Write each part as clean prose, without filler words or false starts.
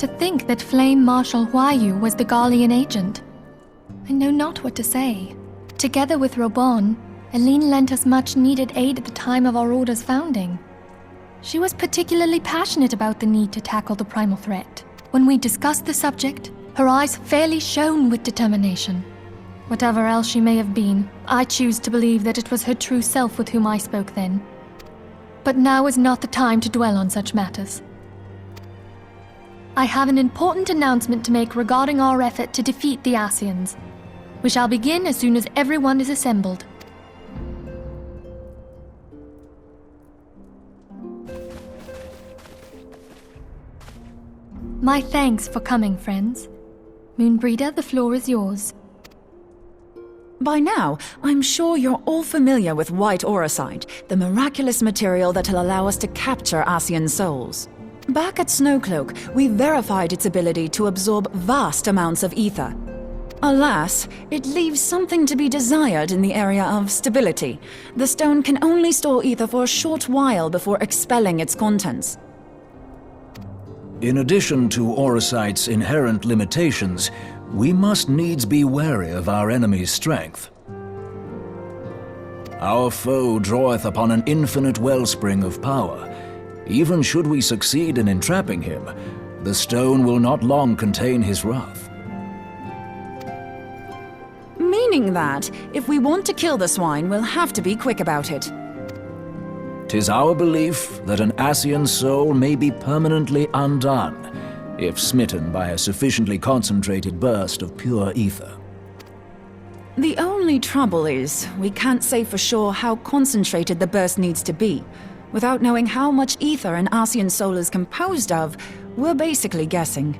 To think that Flame Marshal Huayu was the Garlean agent. I know not what to say. Together with Robon, Aline lent us much-needed aid at the time of our Order's founding. She was particularly passionate about the need to tackle the primal threat. When we discussed the subject, her eyes fairly shone with determination. Whatever else she may have been, I choose to believe that it was her true self with whom I spoke then. But now is not the time to dwell on such matters. I have an important announcement to make regarding our effort to defeat the Ascians. We shall begin as soon as everyone is assembled. My thanks for coming, friends. Moonbreeder, the floor is yours. By now, I'm sure you're all familiar with white auracite, the miraculous material that'll allow us to capture Ascian souls. Back at Snowcloak, we verified its ability to absorb vast amounts of ether. Alas, it leaves something to be desired in the area of stability. The stone can only store ether for a short while before expelling its contents. In addition to auracite's inherent limitations, we must needs be wary of our enemy's strength. Our foe draweth upon an infinite wellspring of power. Even should we succeed in entrapping him, the stone will not long contain his wrath. Meaning that, if we want to kill the swine, we'll have to be quick about it. 'Tis our belief that an Ascian soul may be permanently undone, if smitten by a sufficiently concentrated burst of pure ether. The only trouble is, we can't say for sure how concentrated the burst needs to be. Without knowing how much ether an Ascian soul is composed of, we're basically guessing.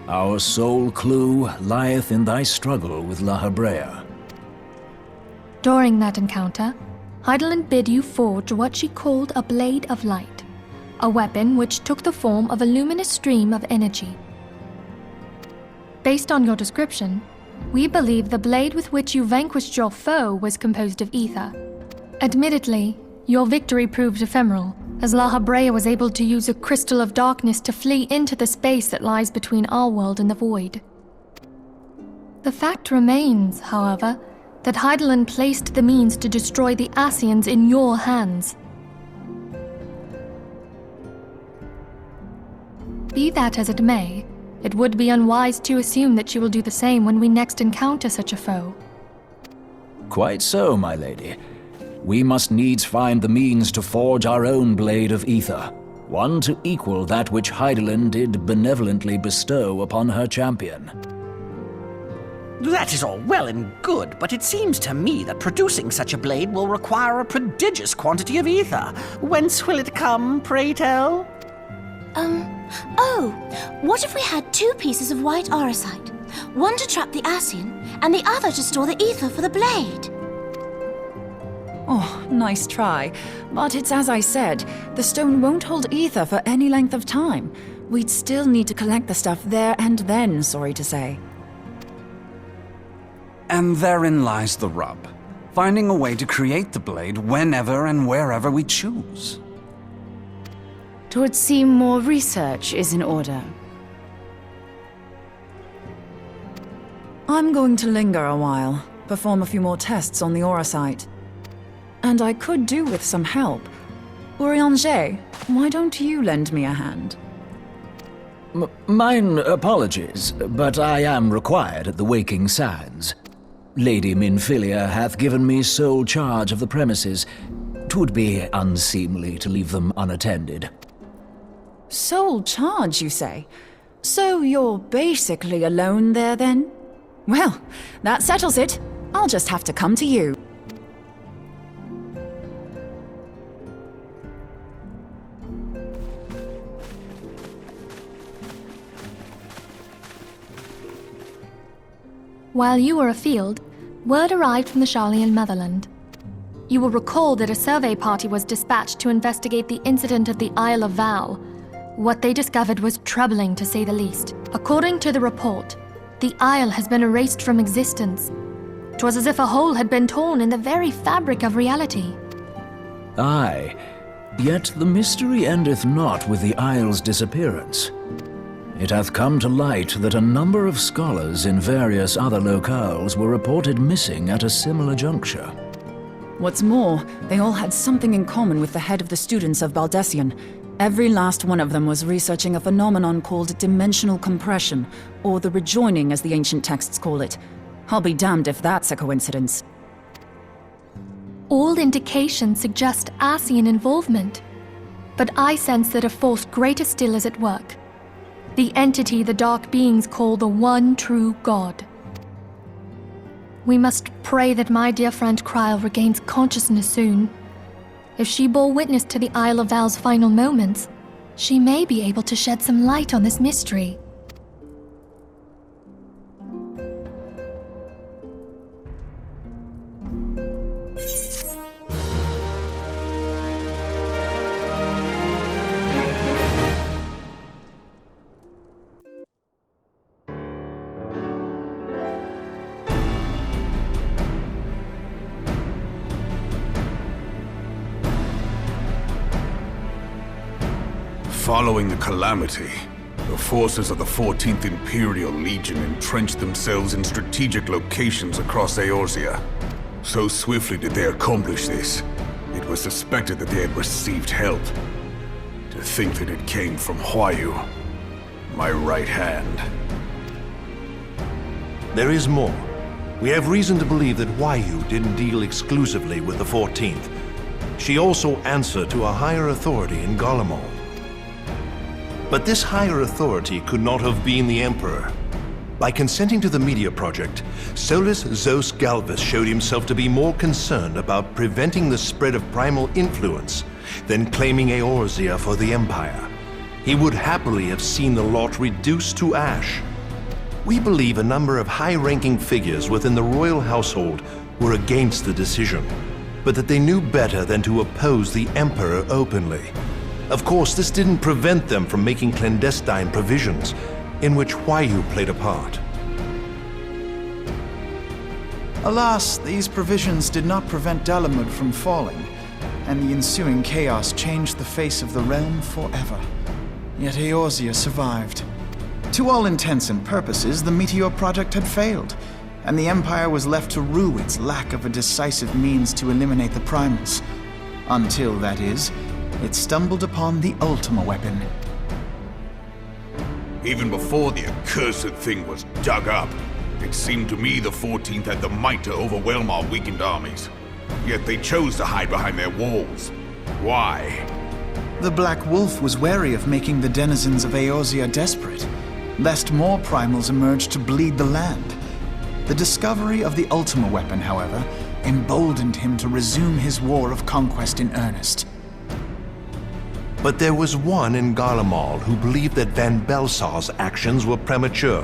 Our sole clue lieth in thy struggle with La Habrea. During that encounter, Heidelin bid you forge what she called a Blade of Light, a weapon which took the form of a luminous stream of energy. Based on your description, we believe the blade with which you vanquished your foe was composed of ether. Admittedly, your victory proved ephemeral, as La Habrea was able to use a crystal of darkness to flee into the space that lies between our world and the void. The fact remains, however, that Heidelin placed the means to destroy the Ascians in your hands. Be that as it may, it would be unwise to assume that she will do the same when we next encounter such a foe. Quite so, my lady. We must needs find the means to forge our own blade of ether, one to equal that which Heidelin did benevolently bestow upon her champion. That is all well and good, but it seems to me that producing such a blade will require a prodigious quantity of ether. Whence will it come, pray tell? What if we had 2 pieces of white auracite? One to trap the Ascian, and the other to store the ether for the blade. Oh, nice try. But it's as I said, the stone won't hold ether for any length of time. We'd still need to collect the stuff there and then, sorry to say. And therein lies the rub. Finding a way to create the blade whenever and wherever we choose. 'Twould seem more research is in order. I'm going to linger a while, perform a few more tests on the auracite. And I could do with some help. Urianger, why don't you lend me a hand? Mine apologies, but I am required at the Waking Sands. Lady Minfilia hath given me sole charge of the premises. 'Twould be unseemly to leave them unattended. Sole charge, you say? So you're basically alone there, then? Well, that settles it. I'll just have to come to you. While you were afield, word arrived from the Sharlayan motherland. You will recall that a survey party was dispatched to investigate the incident of the Isle of Val. What they discovered was troubling, to say the least. According to the report, the isle has been erased from existence. 'Twas as if a hole had been torn in the very fabric of reality. Aye, Yet the mystery endeth not with the isle's disappearance. It hath come to light that a number of scholars in various other locales were reported missing at a similar juncture. What's more, they all had something in common with the head of the students of Baldessian. Every last one of them was researching a phenomenon called dimensional compression, or the rejoining as the ancient texts call it. I'll be damned if that's a coincidence. All indications suggest Ascian involvement, but I sense that a force greater still is at work. The entity the Dark Beings call the One True God. We must pray that my dear friend Kryl regains consciousness soon. If she bore witness to the Isle of Val's final moments, she may be able to shed some light on this mystery. Following the calamity, the forces of the 14th Imperial Legion entrenched themselves in strategic locations across Eorzea. So swiftly did they accomplish this, it was suspected that they had received help. To think that it came from Huayu, my right hand. There is more. We have reason to believe that Huayu didn't deal exclusively with the 14th. She also answered to a higher authority in Garlemald. But this higher authority could not have been the Emperor. By consenting to the Media Project, Solus Zos Galvus showed himself to be more concerned about preventing the spread of primal influence than claiming Eorzea for the Empire. He would happily have seen the lot reduced to ash. We believe a number of high-ranking figures within the royal household were against the decision, but that they knew better than to oppose the Emperor openly. Of course, this didn't prevent them from making clandestine provisions, in which Huayu played a part. Alas, these provisions did not prevent Dalamud from falling, and the ensuing chaos changed the face of the realm forever. Yet Eorzea survived. To all intents and purposes, the Meteor Project had failed, and the Empire was left to rue its lack of a decisive means to eliminate the primals. Until, that is, it stumbled upon the Ultima weapon. Even before the accursed thing was dug up, it seemed to me the 14th had the might to overwhelm our weakened armies. Yet they chose to hide behind their walls. Why? The Black Wolf was wary of making the denizens of Eorzea desperate, lest more primals emerge to bleed the land. The discovery of the Ultima weapon, however, emboldened him to resume his war of conquest in earnest. But there was one in Garlemald who believed that Van Belsar's actions were premature.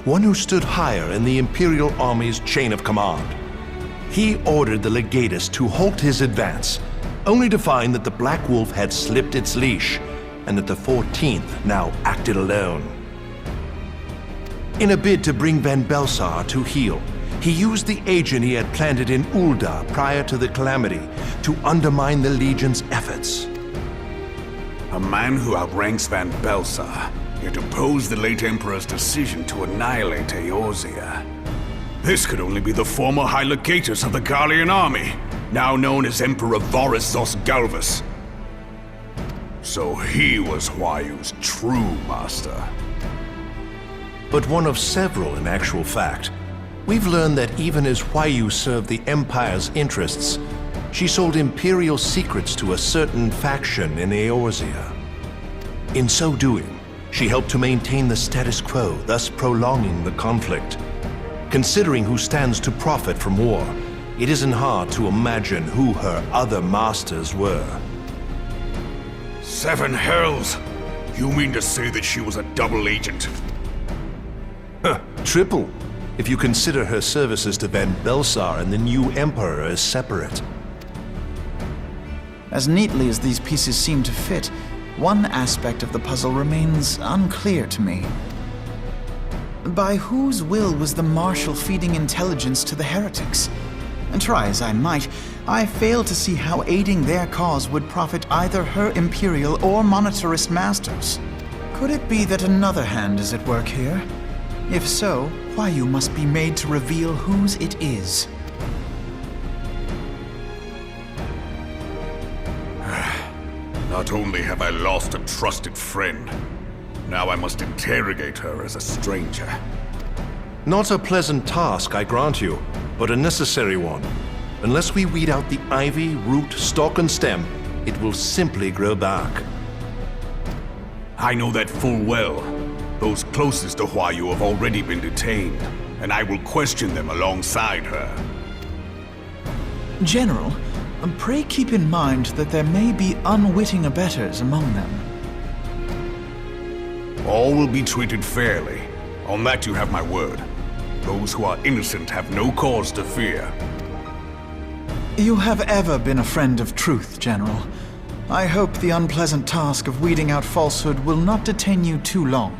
One who stood higher in the Imperial Army's chain of command. He ordered the Legatus to halt his advance, only to find that the Black Wolf had slipped its leash, and that the 14th now acted alone. In a bid to bring Van Belsar to heel, he used the agent he had planted in Ul'dah prior to the calamity to undermine the Legion's efforts. A man who outranks Van Belsar, yet opposed the late Emperor's decision to annihilate Eorzea. This could only be the former High Legatus of the Garlean army, now known as Emperor Voris Zos Galvus. So he was Huayu's true master. But one of several in actual fact. We've learned that even as Huayu served the Empire's interests, she sold Imperial secrets to a certain faction in Eorzea. In so doing, she helped to maintain the status quo, thus prolonging the conflict. Considering who stands to profit from war, it isn't hard to imagine who her other masters were. Seven hells! You mean to say that she was a double agent? Triple, if you consider her services to Van Belsar and the new Emperor as separate. As neatly as these pieces seem to fit, one aspect of the puzzle remains unclear to me. By whose will was the Marshal feeding intelligence to the heretics? And try as I might, I fail to see how aiding their cause would profit either her Imperial or Monetarist masters. Could it be that another hand is at work here? If so, Huayu must be made to reveal whose it is. Not only have I lost a trusted friend, now I must interrogate her as a stranger. Not a pleasant task, I grant you, but a necessary one. Unless we weed out the ivy, root, stalk, and stem, it will simply grow back. I know that full well. Those closest to Huayu have already been detained, and I will question them alongside her. General, pray keep in mind that there may be unwitting abettors among them. All will be treated fairly. On that you have my word. Those who are innocent have no cause to fear. You have ever been a friend of truth, General. I hope the unpleasant task of weeding out falsehood will not detain you too long.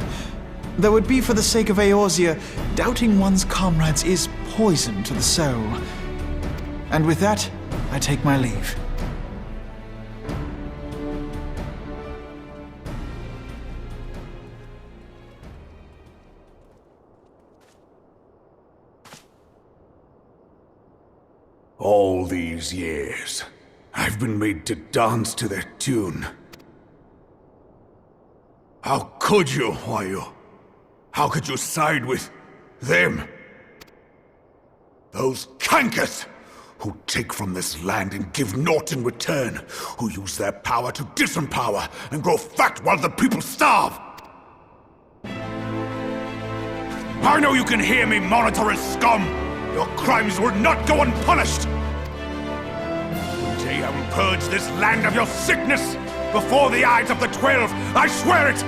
Though it be for the sake of Eorzea, doubting one's comrades is poison to the soul. And with that, I take my leave. All these years, I've been made to dance to their tune. How could you, Huayu? How could you side with them? Those cankers who take from this land and give naught in return, who use their power to disempower and grow fat while the people starve. I know you can hear me, monetarist scum! Your crimes will not go unpunished! Until you purge this land of your sickness, before the eyes of the 12, I swear it!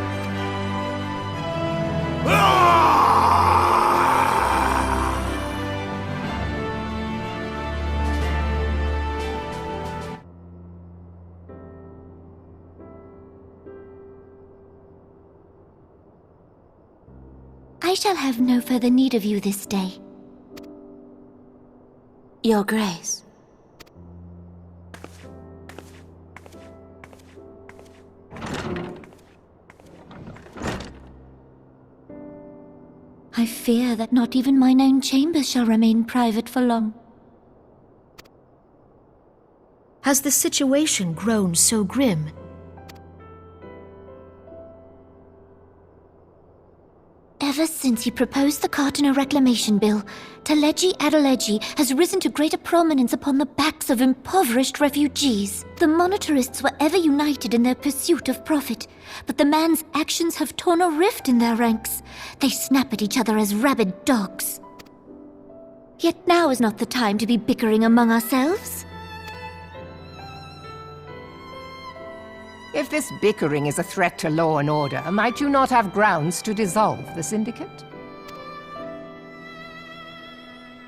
I shall have no further need of you this day. Your Grace. I fear that not even mine own chambers shall remain private for long. Has the situation grown so grim? Ever since you proposed the Cartiner Reclamation Bill, Teleji Adeleji has risen to greater prominence upon the backs of impoverished refugees. The monetarists were ever united in their pursuit of profit, but the man's actions have torn a rift in their ranks. They snap at each other as rabid dogs. Yet now is not the time to be bickering among ourselves. If this bickering is a threat to law and order, might you not have grounds to dissolve the Syndicate?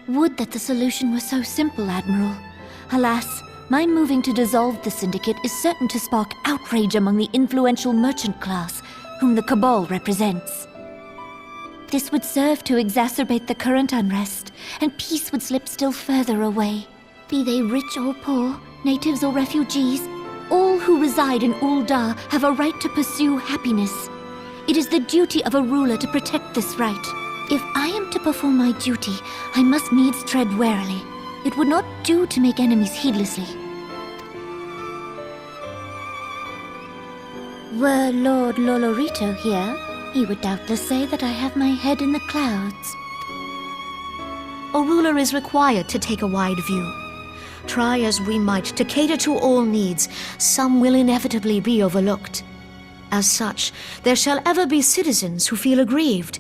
Would that the solution were so simple, Admiral. Alas, my moving to dissolve the Syndicate is certain to spark outrage among the influential merchant class, whom the Cabal represents. This would serve to exacerbate the current unrest, and peace would slip still further away. Be they rich or poor, natives or refugees, all who reside in Ul'dah have a right to pursue happiness. It is the duty of a ruler to protect this right. If I am to perform my duty, I must needs tread warily. It would not do to make enemies heedlessly. Were Lord Lolorito here, he would doubtless say that I have my head in the clouds. A ruler is required to take a wide view. Try as we might to cater to all needs, some will inevitably be overlooked. As such, there shall ever be citizens who feel aggrieved.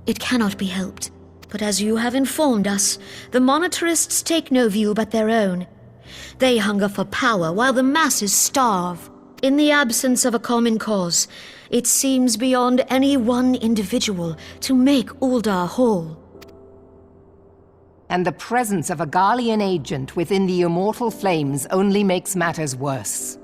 It cannot be helped. But as you have informed us, the monetarists take no view but their own. They hunger for power while the masses starve. In the absence of a common cause, it seems beyond any one individual to make Ul'dah whole. And the presence of a Garlean agent within the Immortal Flames only makes matters worse.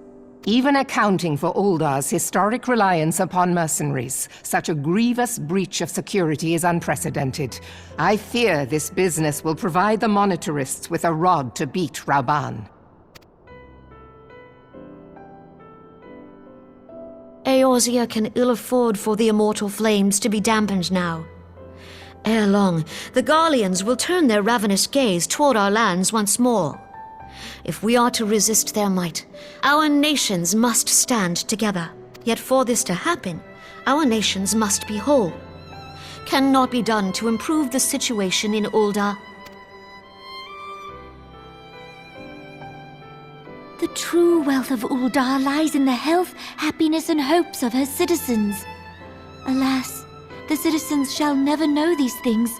Even accounting for Uldar's historic reliance upon mercenaries, such a grievous breach of security is unprecedented. I fear this business will provide the monetarists with a rod to beat Rauban. Eorzea can ill afford for the immortal flames to be dampened now. Ere long, the Garleans will turn their ravenous gaze toward our lands once more. If we are to resist their might, our nations must stand together. Yet for this to happen, our nations must be whole. Cannot be done to improve the situation in Uldar. The true wealth of Uldar lies in the health, happiness, and hopes of her citizens. Alas, the citizens shall never know these things,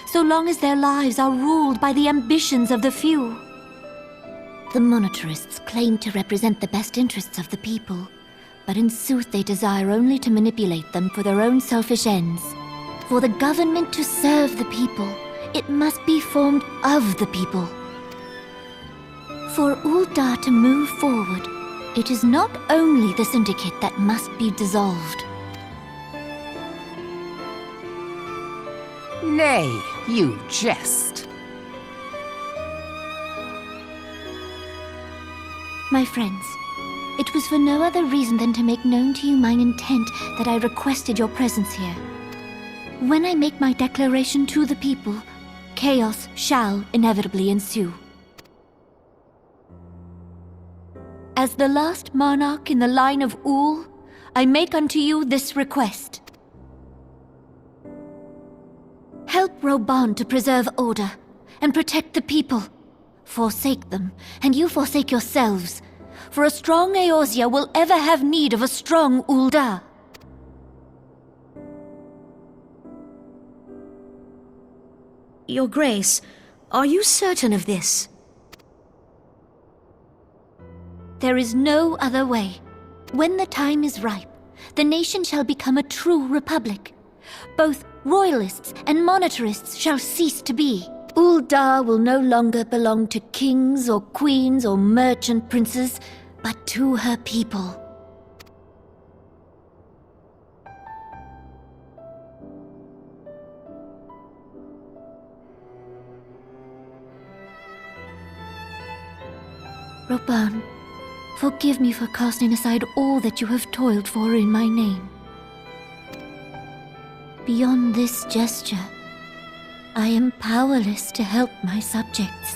so long as their lives are ruled by the ambitions of the few. The monetarists claim to represent the best interests of the people, but in sooth they desire only to manipulate them for their own selfish ends. For the government to serve the people, it must be formed of the people. For Uldar to move forward, it is not only the Syndicate that must be dissolved. Nay, you jest. My friends, it was for no other reason than to make known to you mine intent that I requested your presence here. When I make my declaration to the people, chaos shall inevitably ensue. As the last monarch in the line of Ul, I make unto you this request. Help Rauban to preserve order and protect the people. Forsake them, and you forsake yourselves, for a strong Eorzea will ever have need of a strong Uldar. Your Grace, are you certain of this? There is no other way. When the time is ripe, the nation shall become a true republic. Both royalists and monetarists shall cease to be. Uldar will no longer belong to kings or queens or merchant princes, but to her people. Rauban, forgive me for casting aside all that you have toiled for in my name. Beyond this gesture, I am powerless to help my subjects.